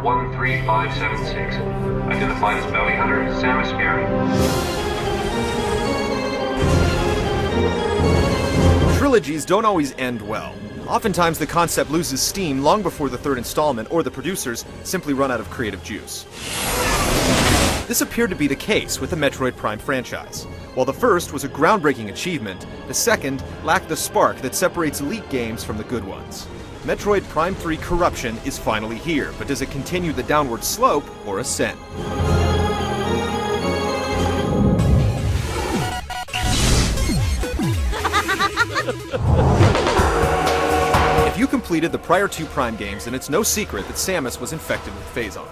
number 13576. Identified as bounty hunter Samus Aran. Trilogies don't always end well. Oftentimes the concept loses steam long before the third installment, or the producers simply run out of creative juice. This appeared to be the case with the Metroid Prime franchise. While the first was a groundbreaking achievement, the second lacked the spark that separates elite games from the good ones. Metroid Prime 3 Corruption is finally here, but does it continue the downward slope or ascend? If you completed the prior two Prime games, then it's no secret that Samus was infected with Phazon.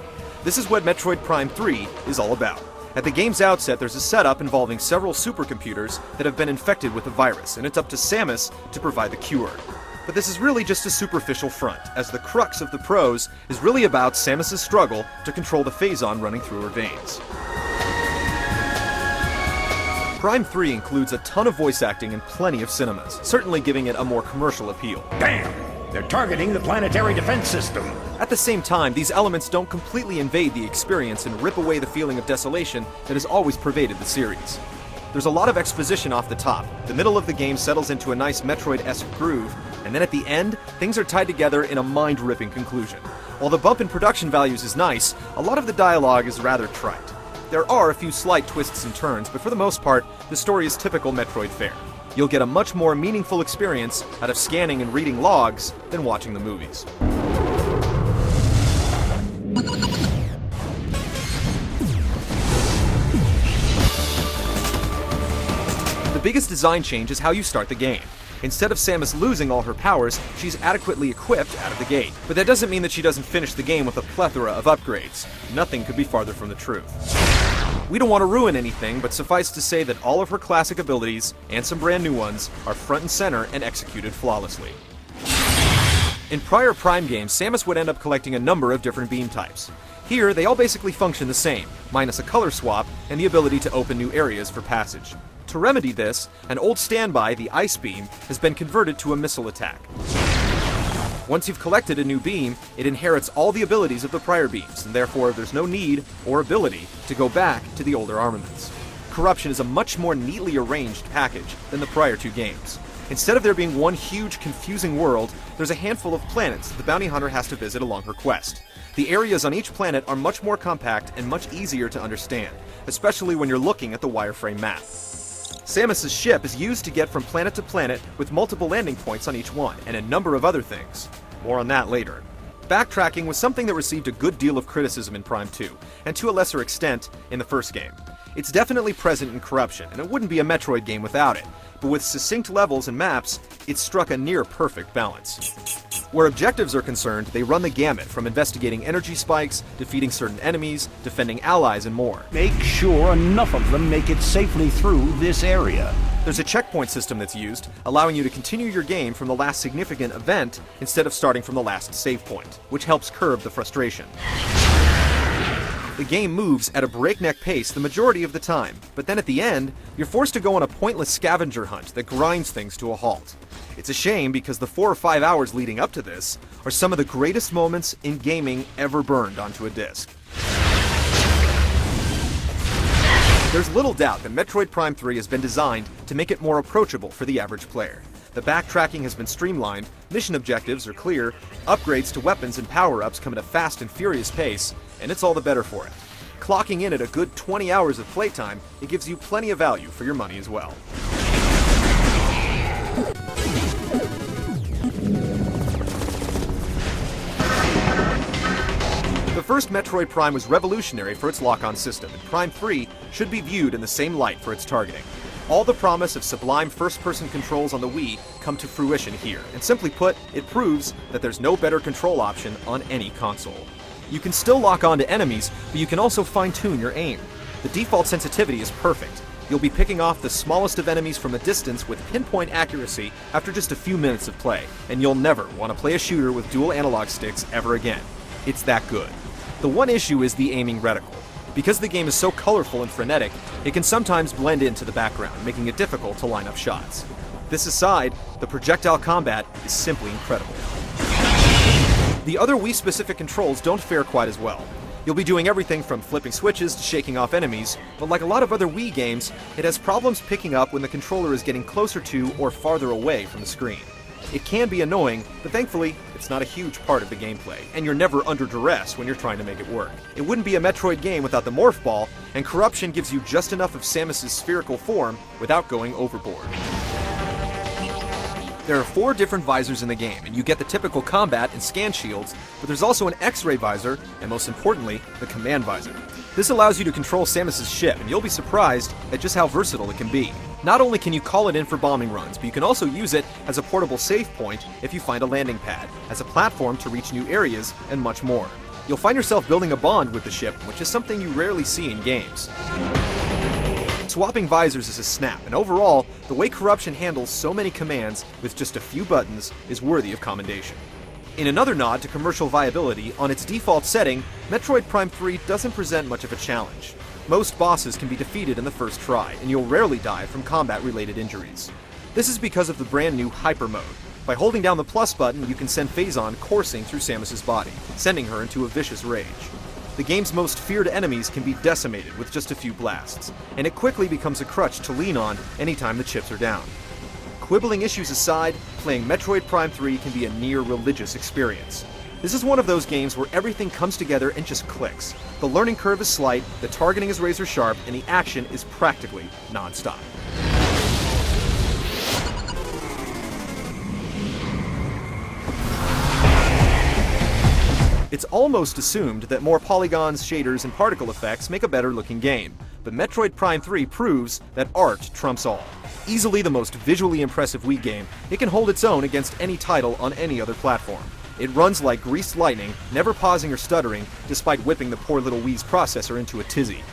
This is what Metroid Prime 3 is all about. At the game's outset, there's a setup involving several supercomputers that have been infected with a virus, and it's up to Samus to provide the cure. But this is really just a superficial front, as the crux of the prose is really about Samus' struggle to control the Phazon running through her veins. Prime 3 includes a ton of voice acting and plenty of cinemas, certainly giving it a more commercial appeal. Damn! They're targeting the planetary defense system. At the same time, these elements don't completely invade the experience and rip away the feeling of desolation that has always pervaded the series. There's a lot of exposition off the top. The middle of the game settles into a nice Metroid-esque groove, and then at the end, things are tied together in a mind-ripping conclusion. While the bump in production values is nice, a lot of the dialogue is rather trite. There are a few slight twists and turns, but for the most part, the story is typical Metroid fare. You'll get a much more meaningful experience out of scanning and reading logs than watching the movies. The biggest design change is how you start the game. Instead of Samus losing all her powers, she's adequately equipped out of the gate. But that doesn't mean that she doesn't finish the game with a plethora of upgrades. Nothing could be farther from the truth. We don't want to ruin anything, but suffice to say that all of her classic abilities, and some brand new ones, are front and center and executed flawlessly. In prior Prime games, Samus would end up collecting a number of different beam types. Here, they all basically function the same, minus a color swap and the ability to open new areas for passage. To remedy this, an old standby, the Ice Beam, has been converted to a missile attack. Once you've collected a new beam, it inherits all the abilities of the prior beams, and therefore there's no need or ability to go back to the older armaments. Corruption is a much more neatly arranged package than the prior two games. Instead of there being one huge, confusing world, there's a handful of planets that the bounty hunter has to visit along her quest. The areas on each planet are much more compact and much easier to understand, especially when you're looking at the wireframe map. Samus' ship is used to get from planet to planet with multiple landing points on each one, and a number of other things. More on that later. Backtracking was something that received a good deal of criticism in Prime 2, and to a lesser extent, in the first game. It's definitely present in Corruption, and it wouldn't be a Metroid game without it, but with succinct levels and maps, it struck a near-perfect balance. Where objectives are concerned, they run the gamut from investigating energy spikes, defeating certain enemies, defending allies, and more. Make sure enough of them make it safely through this area. There's a checkpoint system that's used, allowing you to continue your game from the last significant event instead of starting from the last save point, which helps curb the frustration. The game moves at a breakneck pace the majority of the time, but then at the end, you're forced to go on a pointless scavenger hunt that grinds things to a halt. It's a shame because the 4 or 5 hours leading up to this are some of the greatest moments in gaming ever burned onto a disc. There's little doubt that Metroid Prime 3 has been designed to make it more approachable for the average player. The backtracking has been streamlined, mission objectives are clear, upgrades to weapons and power-ups come at a fast and furious pace, and it's all the better for it. Clocking in at a good 20 hours of playtime, it gives you plenty of value for your money as well. The first Metroid Prime was revolutionary for its lock-on system, and Prime 3 should be viewed in the same light for its targeting. All the promise of sublime first-person controls on the Wii come to fruition here, and simply put, it proves that there's no better control option on any console. You can still lock on to enemies, but you can also fine-tune your aim. The default sensitivity is perfect. You'll be picking off the smallest of enemies from a distance with pinpoint accuracy after just a few minutes of play, and you'll never want to play a shooter with dual analog sticks ever again. It's that good. The one issue is the aiming reticle. Because the game is so colorful and frenetic, it can sometimes blend into the background, making it difficult to line up shots. This aside, the projectile combat is simply incredible. The other Wii-specific controls don't fare quite as well. You'll be doing everything from flipping switches to shaking off enemies, but like a lot of other Wii games, it has problems picking up when the controller is getting closer to or farther away from the screen. It can be annoying, but thankfully, it's not a huge part of the gameplay, and you're never under duress when you're trying to make it work. It wouldn't be a Metroid game without the Morph Ball, and Corruption gives you just enough of Samus's spherical form without going overboard. There are 4 different visors in the game, and you get the typical combat and scan shields, but there's also an X-ray visor, and most importantly, the command visor. This allows you to control Samus's ship, and you'll be surprised at just how versatile it can be. Not only can you call it in for bombing runs, but you can also use it as a portable save point if you find a landing pad, as a platform to reach new areas, and much more. You'll find yourself building a bond with the ship, which is something you rarely see in games. Swapping visors is a snap, and overall, the way Corruption handles so many commands with just a few buttons is worthy of commendation. In another nod to commercial viability, on its default setting, Metroid Prime 3 doesn't present much of a challenge. Most bosses can be defeated in the first try, and you'll rarely die from combat-related injuries. This is because of the brand new Hyper Mode. By holding down the plus button, you can send Phazon coursing through Samus's body, sending her into a vicious rage. The game's most feared enemies can be decimated with just a few blasts, and it quickly becomes a crutch to lean on anytime the chips are down. Quibbling issues aside, playing Metroid Prime 3 can be a near-religious experience. This is one of those games where everything comes together and just clicks. The learning curve is slight, the targeting is razor sharp, and the action is practically non-stop. It's almost assumed that more polygons, shaders, and particle effects make a better looking game, but Metroid Prime 3 proves that art trumps all. Easily the most visually impressive Wii game, it can hold its own against any title on any other platform. It runs like greased lightning, never pausing or stuttering, despite whipping the poor little Wii's processor into a tizzy.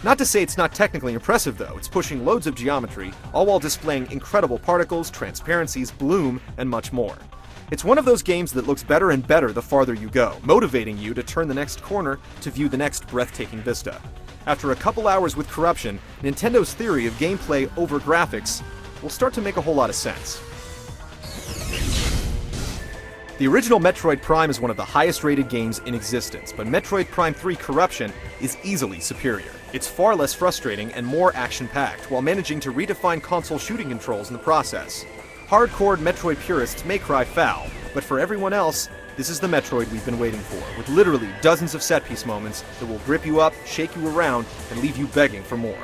Not to say it's not technically impressive though, it's pushing loads of geometry, all while displaying incredible particles, transparencies, bloom, and much more. It's one of those games that looks better and better the farther you go, motivating you to turn the next corner to view the next breathtaking vista. After a couple hours with Corruption, Nintendo's theory of gameplay over graphics will start to make a whole lot of sense. The original Metroid Prime is one of the highest rated games in existence, but Metroid Prime 3 Corruption is easily superior. It's far less frustrating and more action-packed, while managing to redefine console shooting controls in the process. Hardcore Metroid purists may cry foul, but for everyone else, this is the Metroid we've been waiting for, with literally dozens of set-piece moments that will grip you up, shake you around, and leave you begging for more.